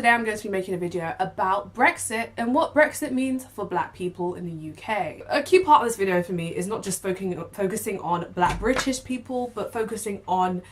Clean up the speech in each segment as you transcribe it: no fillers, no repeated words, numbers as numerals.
today I'm going to be making a video about Brexit and what Brexit means for black people in the UK. A key part of this video for me is not just focusing on black British people, but focusing on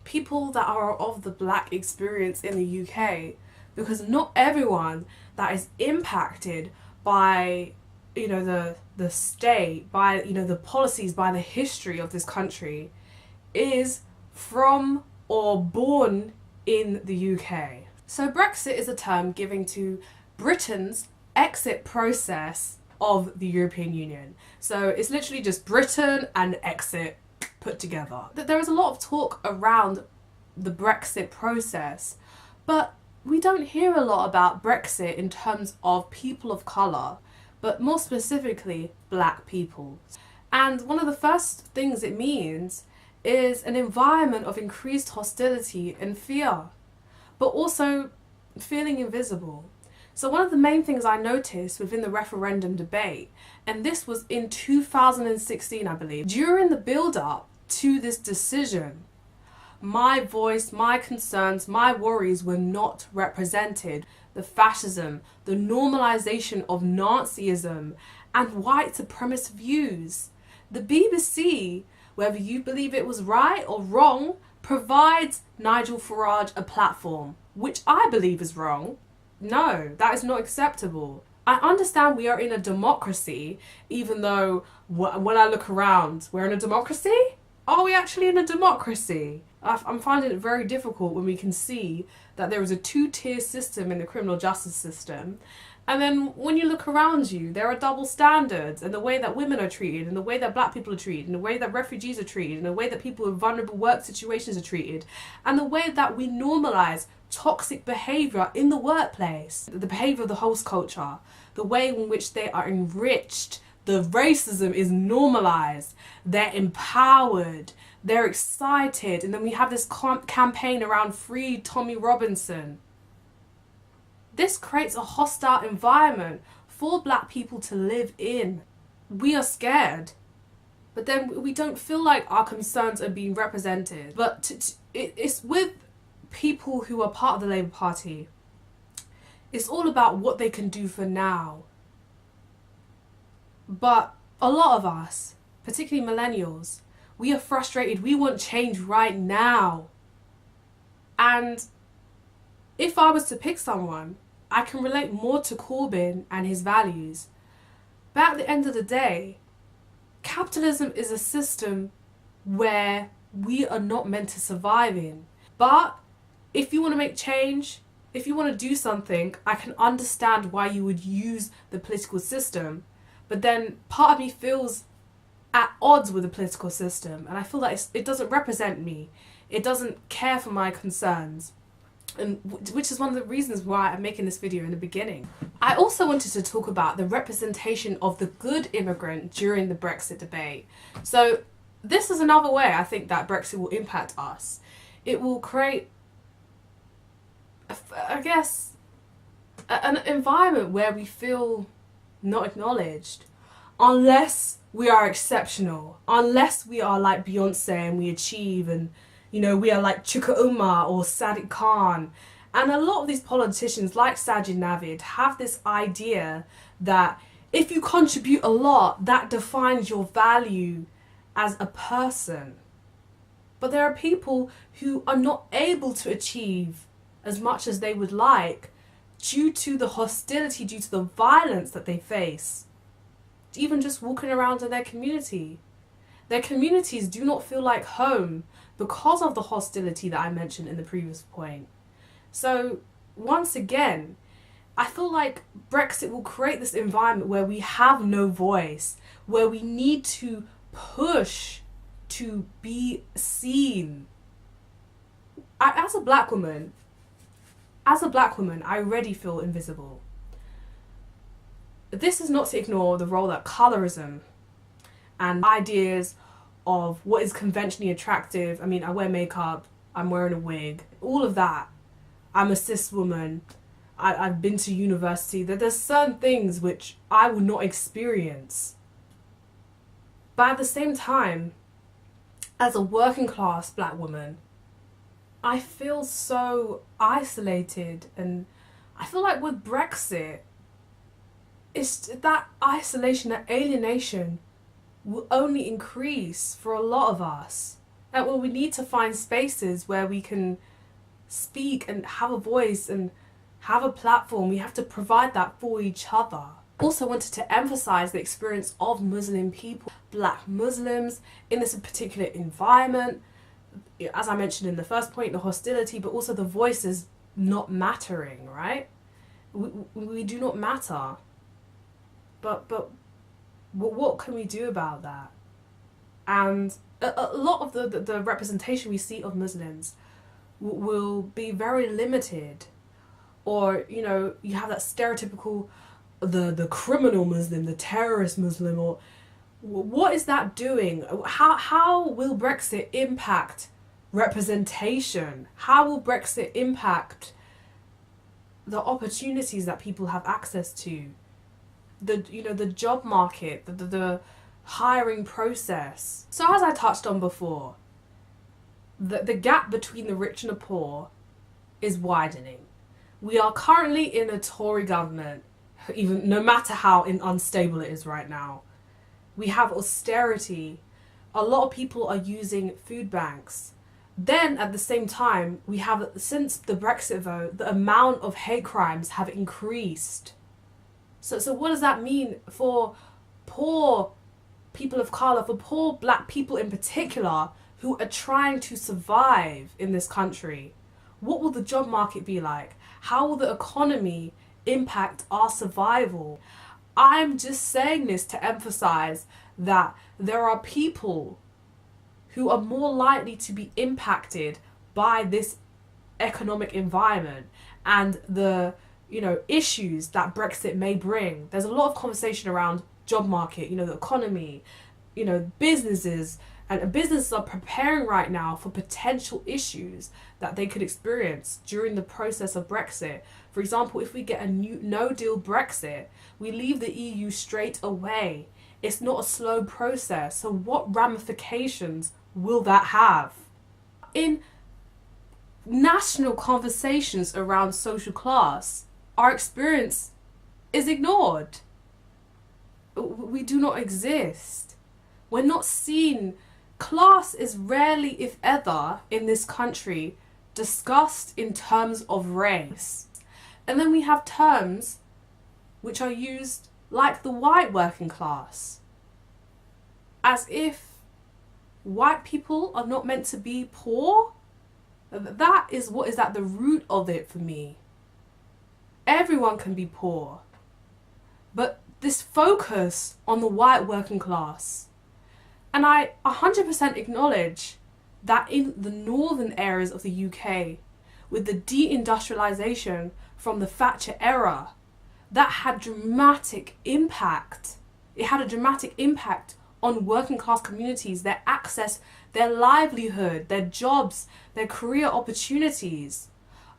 people that are of the black experience in the UK, because not everyone that is impacted by the state, by the policies, by the history of this country is from or born in the UK. So Brexit is a term given to Britain's exit process of the European Union. So it's literally just Britain and exit put together. There is a lot of talk around the Brexit process, but we don't hear a lot about Brexit in terms of people of colour, but more specifically black people. And one of the first things it means is an environment of increased hostility and fear, but also feeling invisible. So one of the main things I noticed within the referendum debate, and this was in 2016 I believe, during the build-up to this decision, my voice, my concerns, my worries were not represented. The fascism, the normalisation of Nazism and white supremacist views. The BBC, whether you believe it was right or wrong, provides Nigel Farage a platform, which I believe is wrong. No, that is not acceptable. I understand we are in a democracy, even though when I look around, we're in a democracy? Are we actually in a democracy? I'm finding it very difficult when we can see that there is a two-tier system in the criminal justice system, and then when you look around you, there are double standards in the way that women are treated, in the way that black people are treated, in the way that refugees are treated, in the way that people in vulnerable work situations are treated, and the way that we normalise toxic behaviour in the workplace, the behaviour of the host culture, the way in which they are enriched. The racism is normalised, they're empowered, they're excited, and then we have this campaign around Free Tommy Robinson. This creates a hostile environment for black people to live in. We are scared, but then we don't feel like our concerns are being represented. But it's with people who are part of the Labour Party. It's all about what they can do for now. But a lot of us, particularly millennials, we are frustrated. We want change right now. And if I was to pick someone, I can relate more to Corbyn and his values. But at the end of the day, capitalism is a system where we are not meant to survive in. But if you want to make change, if you want to do something, I can understand why you would use the political system. But then part of me feels at odds with the political system, and I feel that it doesn't represent me. It doesn't care for my concerns, and which is one of the reasons why I'm making this video in the beginning. I also wanted to talk about the representation of the good immigrant during the Brexit debate. So this is another way I think that Brexit will impact us. It will create, I guess, an environment where we feel not acknowledged, unless we are exceptional, unless we are like Beyonce and we achieve, and we are like Chuka Umar or Sadiq Khan. And a lot of these politicians like Sajid Navid have this idea that if you contribute a lot, that defines your value as a person. But there are people who are not able to achieve as much as they would like due to the hostility, due to the violence that they face. Even just walking around in their community. Their communities do not feel like home because of the hostility that I mentioned in the previous point. So once again, I feel like Brexit will create this environment where we have no voice, where we need to push to be seen. As a black woman, I already feel invisible. This is not to ignore the role that colorism and ideas of what is conventionally attractive. I mean, I wear makeup, I'm wearing a wig, all of that. I'm a cis woman, I've been to university. There's certain things which I will not experience. But at the same time, as a working class black woman, I feel so isolated and I feel like with Brexit, it's that isolation, that alienation will only increase for a lot of us. Like, well, we need to find spaces where we can speak and have a voice and have a platform. We have to provide that for each other. Also wanted to emphasize the experience of Muslim people, black Muslims in this particular environment. As I mentioned in the first point, the hostility, but also the voices not mattering, right? We do not matter. But what can we do about that? And a lot of the representation we see of Muslims will be very limited. Or, you know, you have that stereotypical, the criminal Muslim, the terrorist Muslim, or what is that doing? How will Brexit impact representation? How will Brexit impact the opportunities that people have access to? The job market, the hiring process. So as I touched on before, the gap between the rich and the poor is widening. We are currently in a Tory government, even no matter how unstable it is right now. We have austerity. A lot of people are using food banks. Then at the same time, we have, since the Brexit vote, the amount of hate crimes have increased. So what does that mean for poor people of colour, for poor black people in particular, who are trying to survive in this country? What will the job market be like? How will the economy impact our survival? I'm just saying this to emphasize that there are people who are more likely to be impacted by this economic environment and the issues that Brexit may bring. There's a lot of conversation around job market, the economy, businesses, and businesses are preparing right now for potential issues that they could experience during the process of Brexit. For example, if we get a no-deal Brexit, we leave the EU straight away. It's not a slow process. So what ramifications will that have? In national conversations around social class, our experience is ignored. We do not exist. We're not seen. Class is rarely, if ever, in this country discussed in terms of race. And then we have terms which are used like the white working class, as if white people are not meant to be poor. That is what is at the root of it for me. Everyone can be poor, but this focus on the white working class, and I 100% acknowledge that in the northern areas of the UK, with the deindustrialization from the Thatcher era, that had dramatic impact. It had a dramatic impact on working class communities, their access, their livelihood, their jobs, their career opportunities.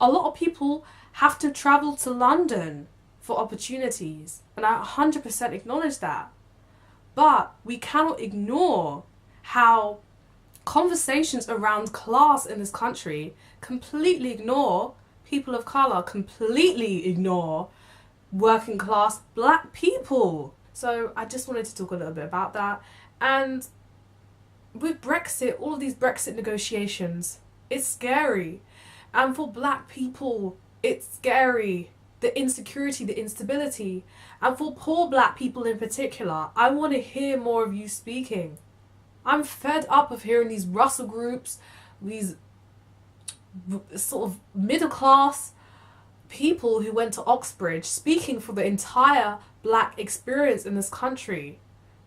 A lot of people have to travel to London for opportunities, and I 100% acknowledge that. But we cannot ignore how conversations around class in this country completely ignore people of colour, completely ignore working class black people. So I just wanted to talk a little bit about that. And with Brexit, all of these Brexit negotiations, it's scary. And for black people, it's scary. The insecurity, the instability. And for poor black people in particular, I want to hear more of you speaking. I'm fed up of hearing these Russell groups, these sort of middle class people who went to Oxbridge speaking for the entire black experience in this country,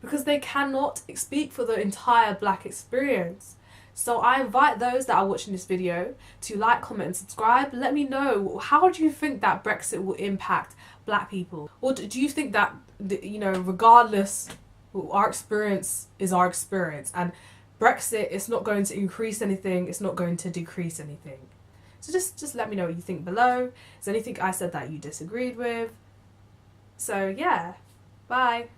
because they cannot speak for the entire black experience. So I invite those that are watching this video to like, comment and subscribe. Let me know, how do you think that Brexit will impact black people? Or do you think that, regardless, our experience is our experience, and Brexit is not going to increase anything, it's not going to decrease anything? So just let me know what you think below. Is there anything I said that you disagreed with? So yeah, bye.